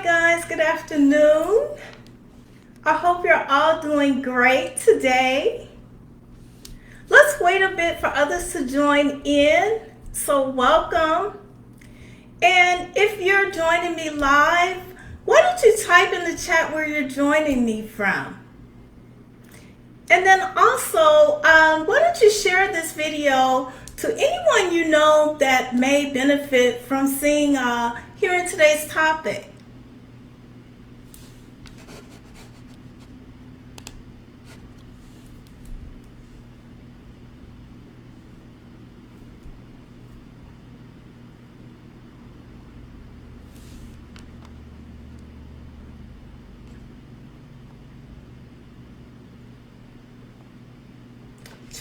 guys, good afternoon. I hope you're all doing great today. Let's wait a bit for others to join in. So welcome. And if you're joining me live, why don't you type in the chat where you're joining me from? And then also, why don't you share this video to anyone you know that may benefit from hearing today's topic.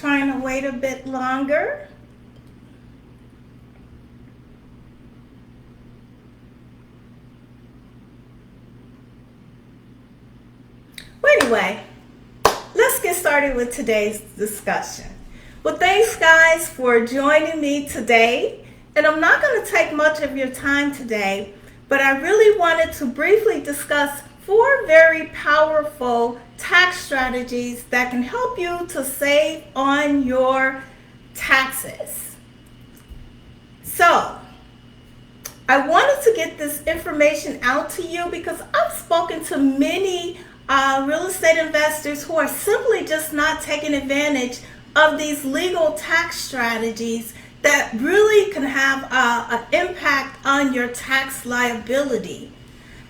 Trying to wait a bit longer. Well, anyway, let's get started with today's discussion. Well, thanks guys for joining me today. And I'm not going to take much of your time today, but I really wanted to briefly discuss 4 very powerful tax strategies that can help you to save on your taxes. So, I wanted to get this information out to you because I've spoken to many real estate investors who are simply just not taking advantage of these legal tax strategies that really can have an impact on your tax liability.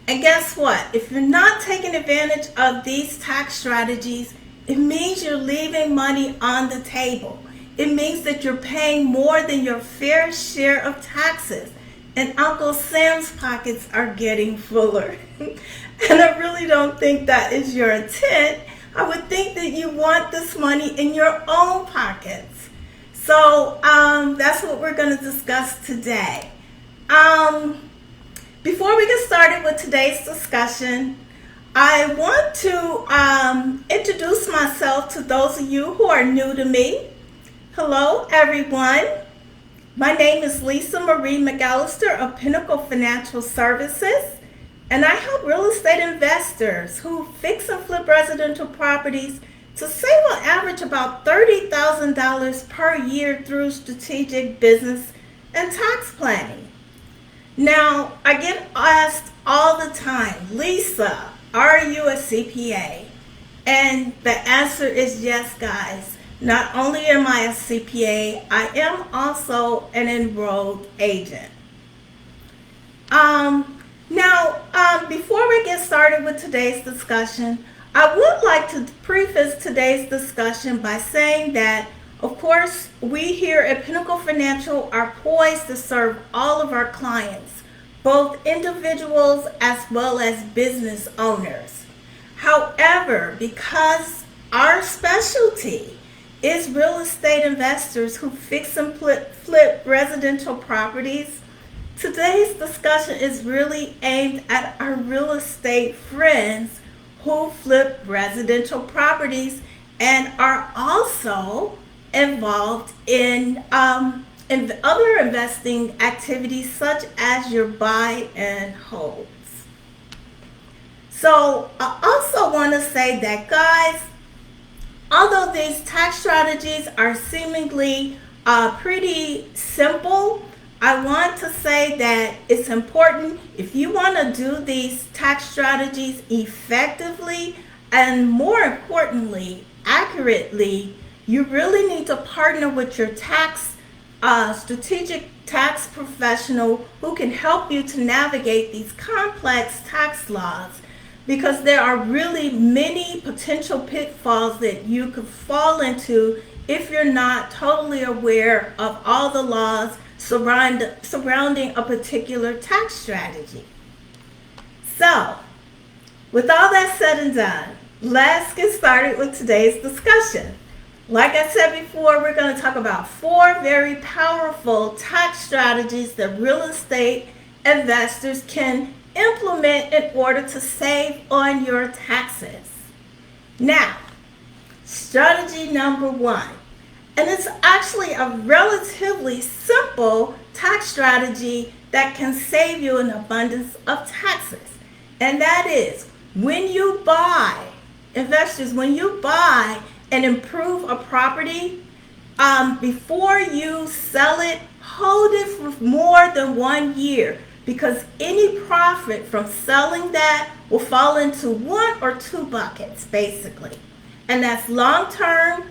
And guess what? If you're not taking advantage of these tax strategies, it means you're leaving money on the table. It means that you're paying more than your fair share of taxes. And Uncle Sam's pockets are getting fuller. And I really don't think that is your intent. I would think that you want this money in your own pockets. So that's what we're going to discuss today. Before we get started with today's discussion, I want to introduce myself to those of you who are new to me. Hello, everyone. My name is Lisa Marie McAllister of Pinnacle Financial Services, and I help real estate investors who fix and flip residential properties to save on average about $30,000 per year through strategic business and tax planning. Now, I get asked all the time, Lisa, are you a CPA? And the answer is yes, guys. Not only am I a CPA, I am also an enrolled agent. Before we get started with today's discussion, I would like to preface today's discussion by saying that, of course, we here at Pinnacle Financial are poised to serve all of our clients, both individuals as well as business owners. However, because our specialty is real estate investors who fix and flip residential properties, today's discussion is really aimed at our real estate friends who flip residential properties and are also involved in other investing activities such as your buy and holds. So I also want to say that, guys, although these tax strategies are seemingly pretty simple, I want to say that it's important, if you want to do these tax strategies effectively and, more importantly, accurately, you really need to partner with your strategic tax professional who can help you to navigate these complex tax laws, because there are really many potential pitfalls that you could fall into if you're not totally aware of all the laws surrounding a particular tax strategy. So, with all that said and done, let's get started with today's discussion. Like I said before, we're going to talk about 4 very powerful tax strategies that real estate investors can implement in order to save on your taxes. Now, strategy number 1. And it's actually a relatively simple tax strategy that can save you an abundance of taxes. And that is when you buy, investors, when you buy and improve a property, before you sell it, hold it for more than 1 year, because any profit from selling that will fall into one or two buckets, basically. And that's long-term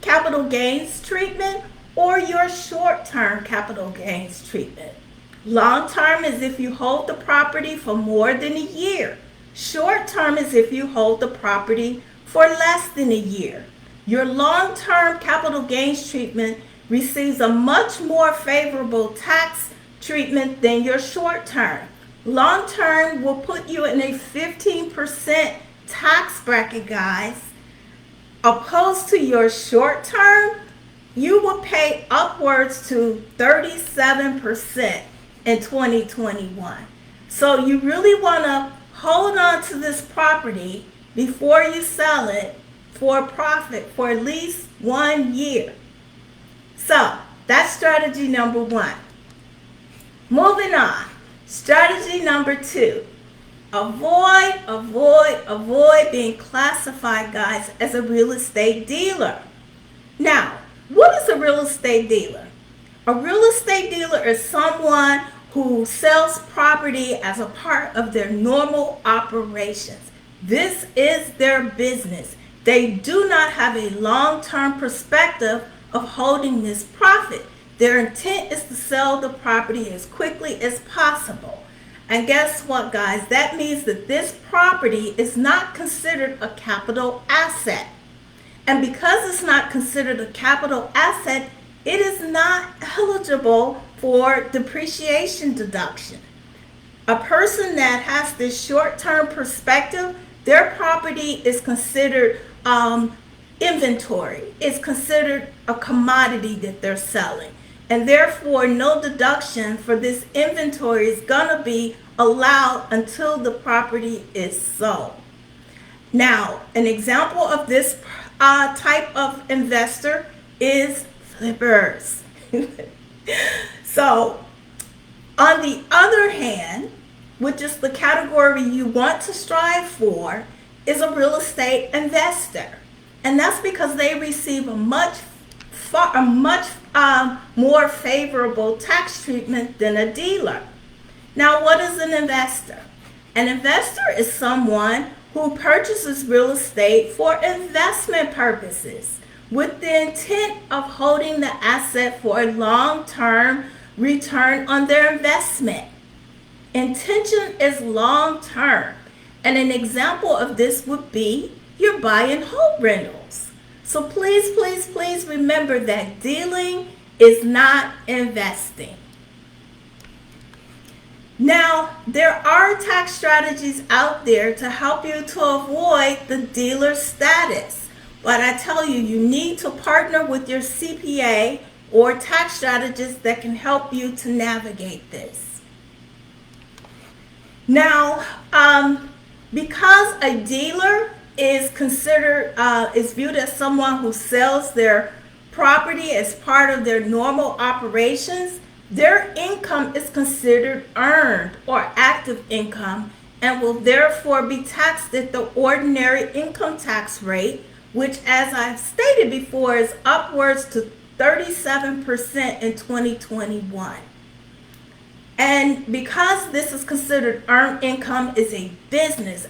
capital gains treatment or your short-term capital gains treatment. Long-term is if you hold the property for more than a year. Short-term is if you hold the property for less than a year. Your long-term capital gains treatment receives a much more favorable tax treatment than your short-term. Long-term will put you in a 15% tax bracket, guys. Opposed to your short-term, you will pay upwards to 37% in 2021. So you really want to hold on to this property before you sell it for a profit for at least 1 year. So that's strategy number one. Moving on. Strategy number two. Avoid being classified, guys, as a real estate dealer. Now, what is a real estate dealer? A real estate dealer is someone who sells property as a part of their normal operations. This is their business. They do not have a long-term perspective of holding this profit. Their intent is to sell the property as quickly as possible. And guess what, guys? That means that this property is not considered a capital asset. And because it's not considered a capital asset, it is not eligible for depreciation deduction. A person that has this short-term perspective, their property is considered inventory. It's considered a commodity that they're selling. And therefore, no deduction for this inventory is going to be allowed until the property is sold. Now, an example of this type of investor is flippers. So, on the other hand, which is the category you want to strive for, is a real estate investor. And that's because they receive a much more favorable tax treatment than a dealer. Now, what is an investor? An investor is someone who purchases real estate for investment purposes with the intent of holding the asset for a long-term return on their investment. Intention is long-term, and an example of this would be your buy and hold rentals. So please remember that dealing is not investing. Now, there are tax strategies out there to help you to avoid the dealer status. But I tell you, you need to partner with your CPA or tax strategist that can help you to navigate this. Now, because a dealer is considered, is viewed as someone who sells their property as part of their normal operations, their income is considered earned or active income and will therefore be taxed at the ordinary income tax rate, which, as I've stated before, is upwards to 37% in 2021. And because this is considered earned income is a business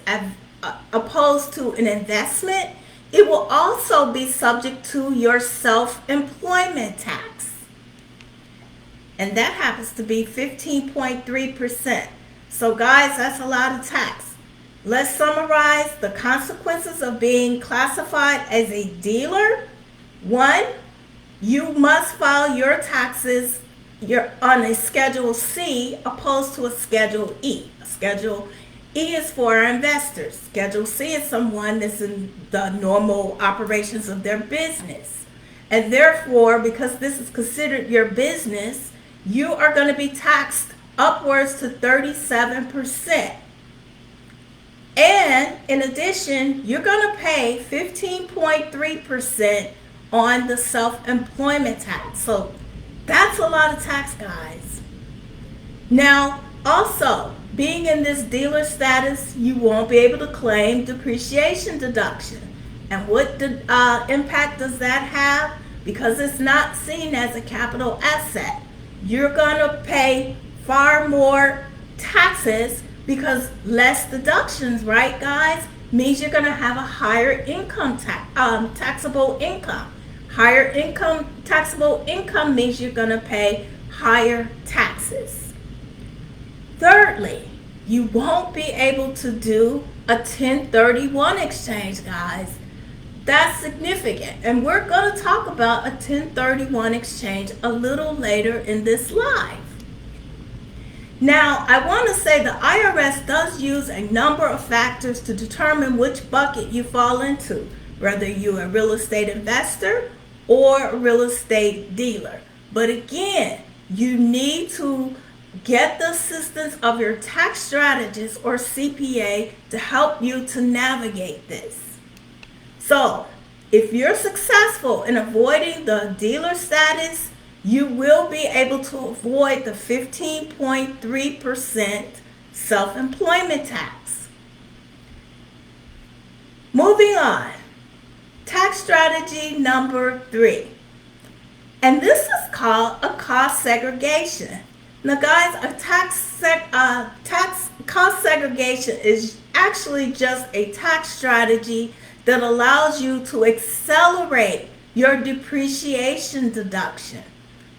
opposed to an investment, it will also be subject to your self-employment tax. And that happens to be 15.3%. So guys, that's a lot of tax. Let's summarize the consequences of being classified as a dealer. 1, you must file your taxes on a Schedule C opposed to a Schedule E. Schedule E is for our investors. Schedule C is someone that's in the normal operations of their business. And therefore, because this is considered your business, you are going to be taxed upwards to 37%. And in addition, you're going to pay 15.3% on the self-employment tax. So that's a lot of tax, guys. Now, also, being in this dealer status, you won't be able to claim depreciation deduction. And what impact does that have? Because it's not seen as a capital asset. You're going to pay far more taxes because less deductions, right, guys? Means you're going to have a higher income taxable income. Higher income taxable income means you're going to pay higher taxes. Thirdly, you won't be able to do a 1031 exchange, guys. That's significant. And we're going to talk about a 1031 exchange a little later in this live. Now, I want to say the IRS does use a number of factors to determine which bucket you fall into, whether you're a real estate investor or a real estate dealer. But again, you need to get the assistance of your tax strategist or CPA to help you to navigate this. So, if you're successful in avoiding the dealer status, you will be able to avoid the 15.3% self-employment tax. Moving on, tax strategy number 3. And this is called a cost segregation. Now guys, a cost segregation is actually just a tax strategy that allows you to accelerate your depreciation deduction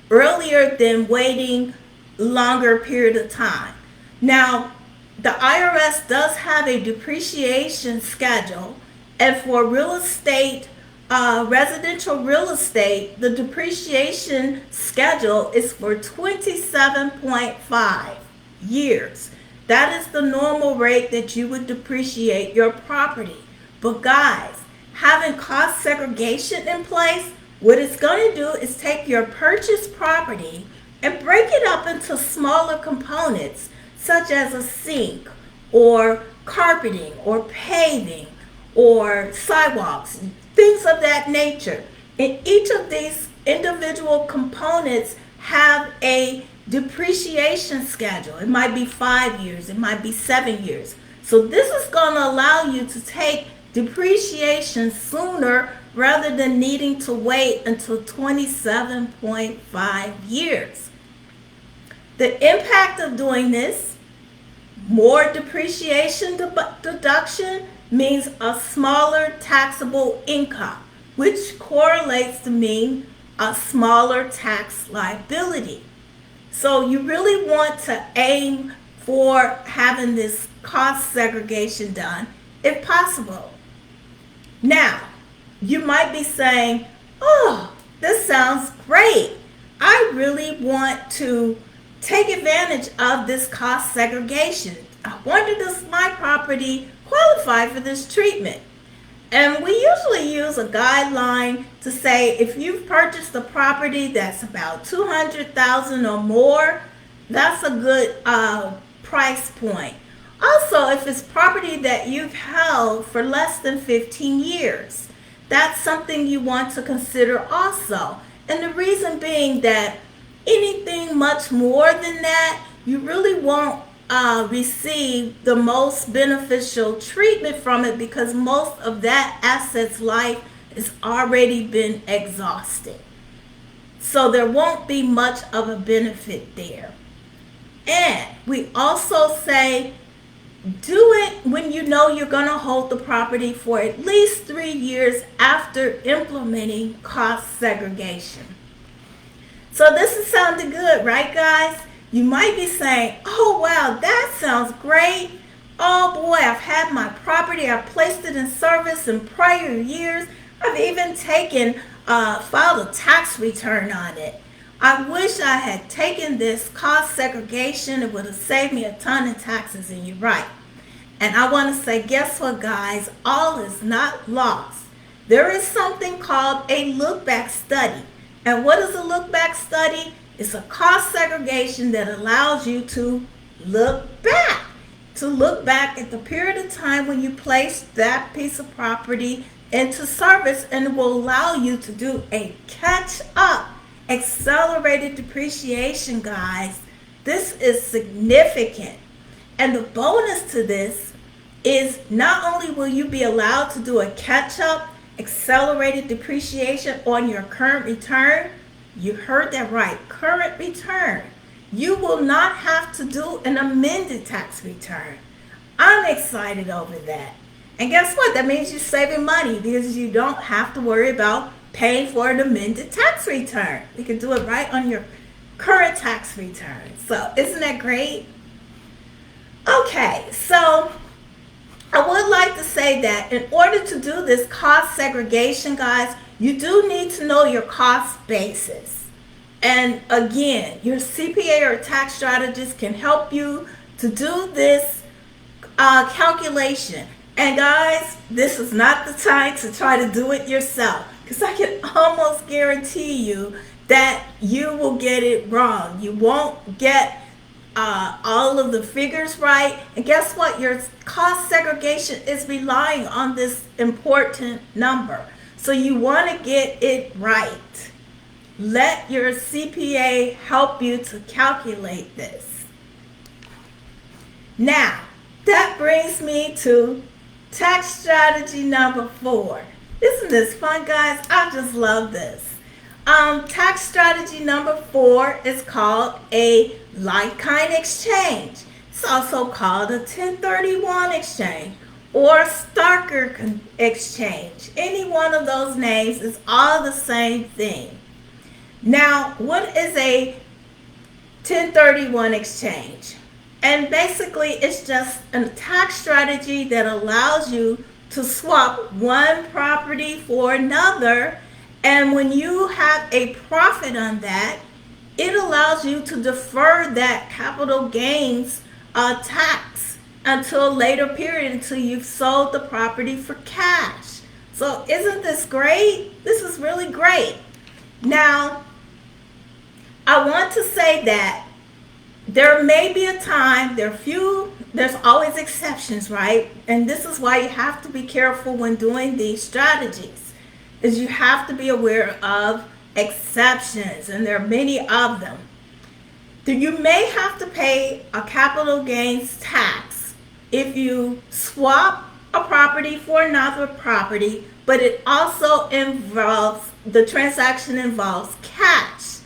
earlier than waiting longer period of time. Now, the IRS does have a depreciation schedule, and for real estate, residential real estate, the depreciation schedule is for 27.5 years. That is the normal rate that you would depreciate your property. But guys, having cost segregation in place, what it's going to do is take your purchased property and break it up into smaller components, such as a sink or carpeting or paving or sidewalks, things of that nature. And each of these individual components have a depreciation schedule. It might be 5 years, it might be 7 years. So this is going to allow you to take depreciation sooner rather than needing to wait until 27.5 years. The impact of doing this, more depreciation deduction means a smaller taxable income, which correlates to mean a smaller tax liability. So you really want to aim for having this cost segregation done if possible. Now, you might be saying, oh, this sounds great. I really want to take advantage of this cost segregation. I wonder, does my property qualify for this treatment? And we usually use a guideline to say if you've purchased a property that's about $200,000 or more, that's a good price point. Also, if it's property that you've held for less than 15 years, that's something you want to consider also. And the reason being that anything much more than that, you really won't receive the most beneficial treatment from it because most of that asset's life has already been exhausted. So there won't be much of a benefit there. And we also say do it when you know you're going to hold the property for at least 3 years after implementing cost segregation. So this is sounding good, right guys? You might be saying, oh wow, that sounds great. Oh boy, I've had my property, I've placed it in service in prior years. I've even filed a tax return on it. I wish I had taken this cost segregation. It would have saved me a ton in taxes, and you're right. And I want to say, guess what, guys? All is not lost. There is something called a look-back study. And what is a look-back study? It's a cost segregation that allows you to look back. To look back at the period of time when you placed that piece of property into service, and it will allow you to do a catch-up accelerated depreciation, guys. This is significant. And the bonus to this is not only will you be allowed to do a catch-up accelerated depreciation on your current return, you heard that right, current return. You will not have to do an amended tax return. I'm excited over that. And guess what? That means you're saving money because you don't have to worry about paying for an amended tax return. You can do it right on your current tax return. So isn't that great? Okay, so I would like to say that in order to do this cost segregation, guys, you do need to know your cost basis. And again, your CPA or tax strategist can help you to do this calculation. And guys, this is not the time to try to do it yourself, because I can almost guarantee you that you will get it wrong. You won't get all of the figures right. And guess what? Your cost segregation is relying on this important number. So you want to get it right. Let your CPA help you to calculate this. Now, that brings me to tax strategy number 4. Isn't this fun, guys? I just love this. Tax strategy number 4 is called a like-kind exchange. It's also called a 1031 exchange or Starker exchange. Any one of those names is all the same thing. Now, what is a 1031 exchange? And basically, it's just a tax strategy that allows you to swap one property for another. And when you have a profit on that, it allows you to defer that capital gains tax until a later period, until you've sold the property for cash. So isn't this great? This is really great. Now, I want to say that there may be a time, there's always exceptions, right? And this is why you have to be careful when doing these strategies, is you have to be aware of exceptions, and there are many of them. You may have to pay a capital gains tax if you swap a property for another property, but it also involves, the transaction involves cash.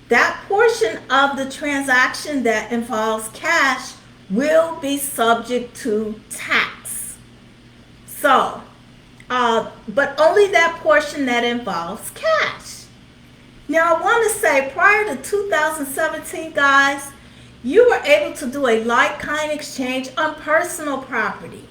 That portion of the transaction that involves cash will be subject to tax. So, but only that portion that involves cash. Now, I want to say, prior to 2017, guys, you were able to do a like-kind exchange on personal property.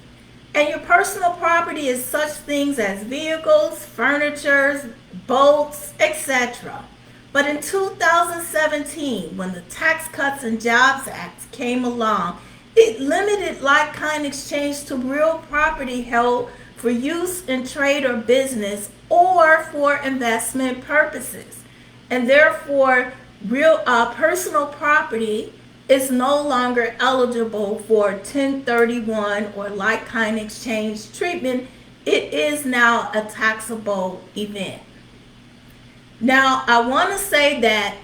And your personal property is such things as vehicles, furniture, boats, etc. But in 2017, when the Tax Cuts and Jobs Act came along, it limited like-kind exchange to real property held for use in trade or business or for investment purposes. And therefore, real personal property is no longer eligible for 1031 or like-kind exchange treatment. It is now a taxable event. Now, I want to say that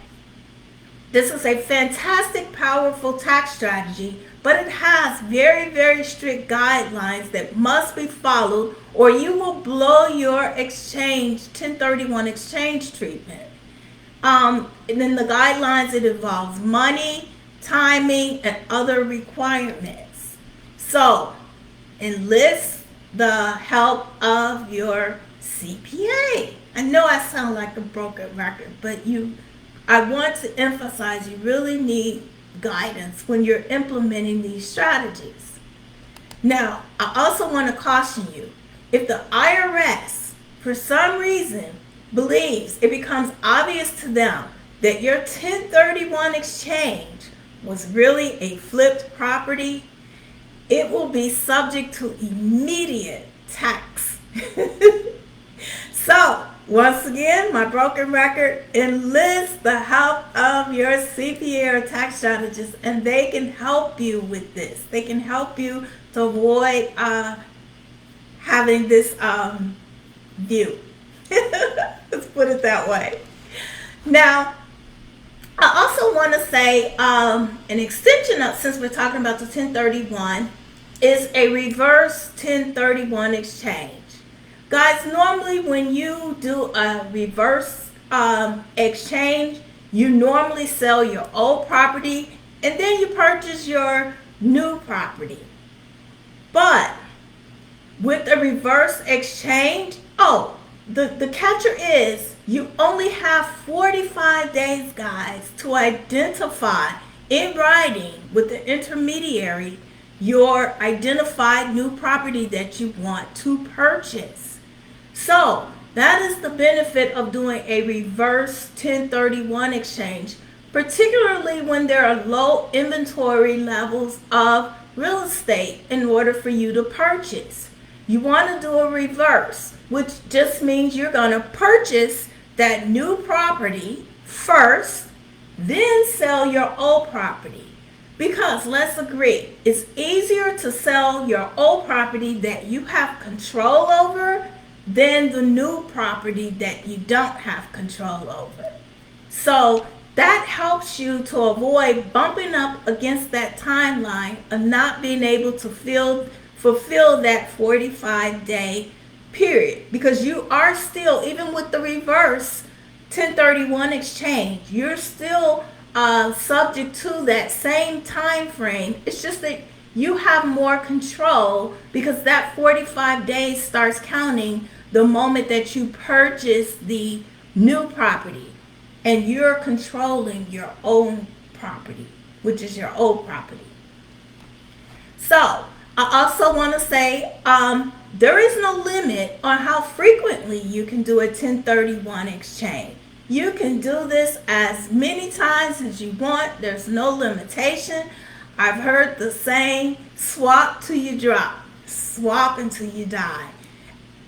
this is a fantastic, powerful tax strategy, but it has very, very strict guidelines that must be followed, or you will blow your exchange 1031 exchange treatment. And then the guidelines, it involves money, timing, and other requirements. So, enlist the help of your CPA. I know I sound like a broken record, but I want to emphasize you really need guidance when you're implementing these strategies. Now, I also want to caution you, if the IRS, for some reason, believes it becomes obvious to them that your 1031 exchange was really a flipped property, it will be subject to immediate tax. So, once again, my broken record, enlist the help of your CPA or tax strategist, and they can help you with this. They can help you to avoid having this view. Let's put it that way. Now, I also want to say an extension of, since we're talking about the 1031, is a reverse 1031 exchange. Guys, normally when you do a reverse exchange, you normally sell your old property and then you purchase your new property. But with a reverse exchange, the catcher is you only have 45 days, guys, to identify in writing with the intermediary your identified new property that you want to purchase. So that is the benefit of doing a reverse 1031 exchange, particularly when there are low inventory levels of real estate in order for you to purchase. You want to do a reverse, which just means you're going to purchase that new property first, then sell your old property. Because let's agree, it's easier to sell your old property that you have control over than the new property that you don't have control over. So that helps you to avoid bumping up against that timeline of not being able to fulfill that 45-day period, because you are still, even with the reverse 1031 exchange, you're still subject to that same time frame. It's just that you have more control because that 45 days starts counting the moment that you purchase the new property and you're controlling your own property, which is your old property. So I also want to say there is no limit on how frequently you can do a 1031 exchange. You can do this as many times as you want. There's no limitation. I've heard the saying, swap till you drop, swap until you die.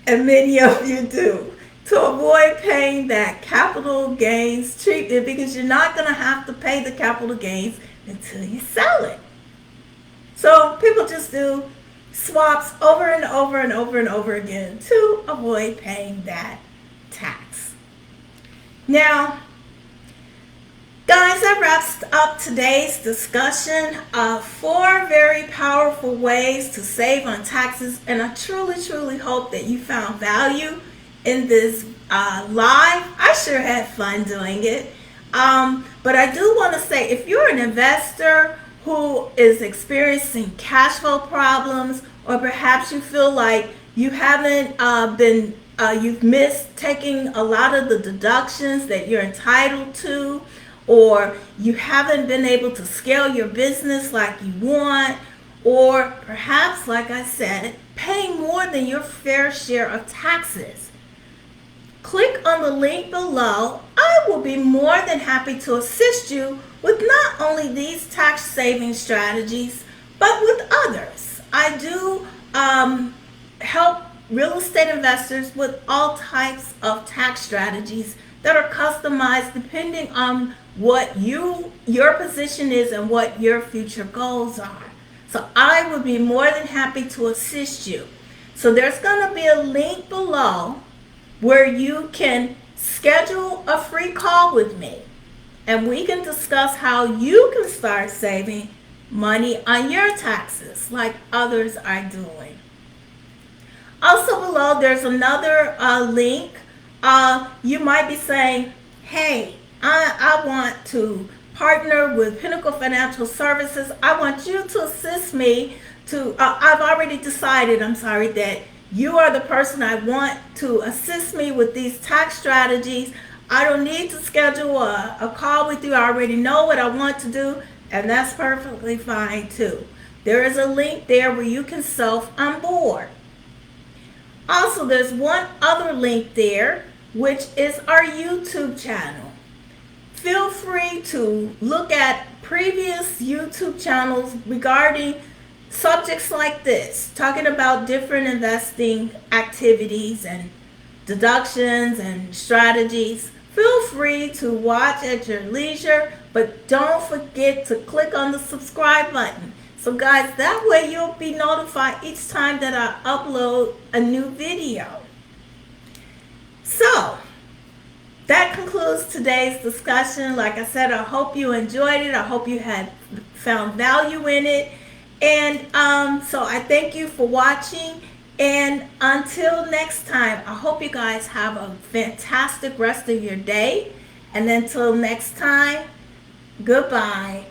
And many of you do, to avoid paying that capital gains treatment, because you're not going to have to pay the capital gains until you sell it. So people just do swaps over and over and over and over again to avoid paying that tax. Now, guys, that wraps up today's discussion of 4 very powerful ways to save on taxes. And I truly, truly hope that you found value in this live. I sure had fun doing it. But I do want to say, if you're an investor who is experiencing cash flow problems, or perhaps you feel like you haven't you've missed taking a lot of the deductions that you're entitled to, or you haven't been able to scale your business like you want, or perhaps, like I said, paying more than your fair share of taxes, click on the link below. I will be more than happy to assist you with not only these tax saving strategies, but with others. I do help real estate investors with all types of tax strategies that are customized depending on what your position is and what your future goals are. So I would be more than happy to assist you. So there's going to be a link below where you can schedule a free call with me, and we can discuss how you can start saving money on your taxes like others are doing. Also below, there's another link. You might be saying, hey, I want to partner with Pinnacle Financial Services. I want you to assist me to, I've already decided, that you are the person I want to assist me with these tax strategies. I don't need to schedule a call with you. I already know what I want to do, and that's perfectly fine too. There is a link there where you can self-onboard. Also, there's one other link there, which is our YouTube channel. Feel free to look at previous YouTube channels regarding subjects like this, talking about different investing activities and deductions and strategies. Feel free to watch at your leisure, but don't forget to click on the subscribe button. So guys, that way you'll be notified each time that I upload a new video. So, that concludes today's discussion. Like I said, I hope you enjoyed it. I hope you had found value in it. And so I thank you for watching. And until next time, I hope you guys have a fantastic rest of your day. And until next time, goodbye.